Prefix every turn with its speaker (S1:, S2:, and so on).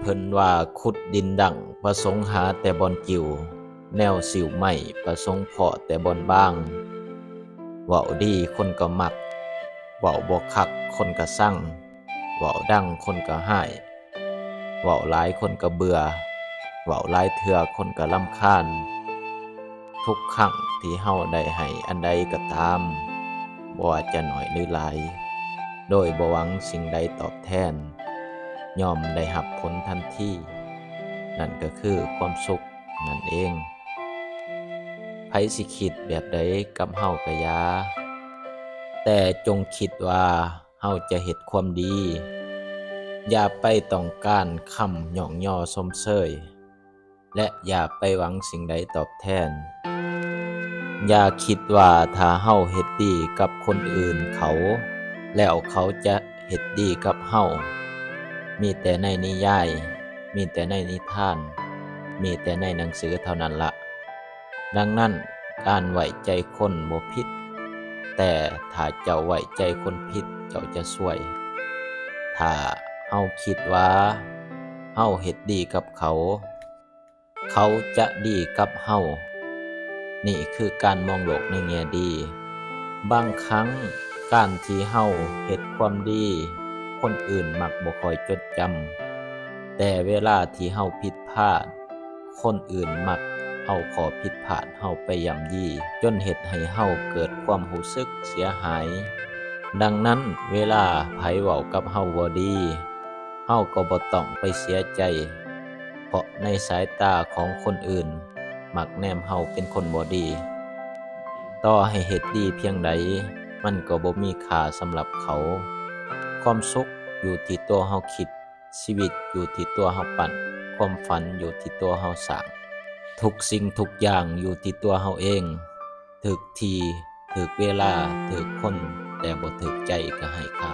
S1: พิ่นว่าขุดดินดังประสงค์หาแต่บอนกิ่วแนวสิวไม่ประสงค์เพาะแต่บอนบางเว้าดีคนก็มักเว้าบ่คักคนก็สั่งเว้าดังคนก็ห้ายเว้าหลายคนก็เบื่อเว้าหลายเทื่อคนก็รำคาญทุกครั้งที่เฮาได้ให้อันใดก็ตามบ่ว่าจะน้อยหรือหลายโดยบ่หวังสิ่งใดตอบแทนย่อมได้รับผลทันทีนั่นก็คือความสุขนั่นเองไผสิคิดแบบใดกับเฮาก็อย่าแต่จงคิดว่าเฮาจะเฮ็ดความดีอย่าไปต้องการคำย่องย่อชมเชยและอย่าไปหวังสิ่งใดตอบแทนอย่าคิดว่าถ้าเฮาเฮ็ดดีกับคนอื่นเขาแล้วเขาจะเฮ็ดดีกับเฮามีแต่ในนิยายมีแต่ในนิทานมีแต่ในหนังสือเท่านั้นละดังนั้นการไว้ใจคนบ่ผิดแต่ถ้าเจ้าไว้ใจคนผิดเจ้าจะซวยถ้าเฮาคิดว่าเฮาเฮ็ดดีกับเขาเขาจะดีกับเฮานี่คือการมองโลกในแง่ดีบางครั้งการที่เฮาเฮ็ดความดีคนอื่นมักบ่ค่อยจดจำแต่เวลาที่เฮาผิดพลาดคนอื่นมักเอาข้อผิดพลาดเฮาไปย่ำยีจนเฮ็ดให้เฮาเกิดความรู้สึกเสียหายดังนั้นเวลาไผเว้ากับเฮาบ่ดีเฮาก็บ่ต้องไปเสียใจเพราะในสายตาของคนอื่นมักแนมเฮาเป็นคนบ่ดีต่อให้เฮ็ดดีเพียงใดมันก็บ่มีค่าสำหรับเขาความสุขอยู่ที่ตัวเฮาคิดชีวิตอยู่ที่ตัวเฮาปั้นความฝันอยู่ที่ตัวเฮาสร้างทุกสิ่งทุกอย่างอยู่ที่ตัวเฮาเองถึกทีถึกเวลาถึกคนแต่บ่ถึกใจก็ให้ค่า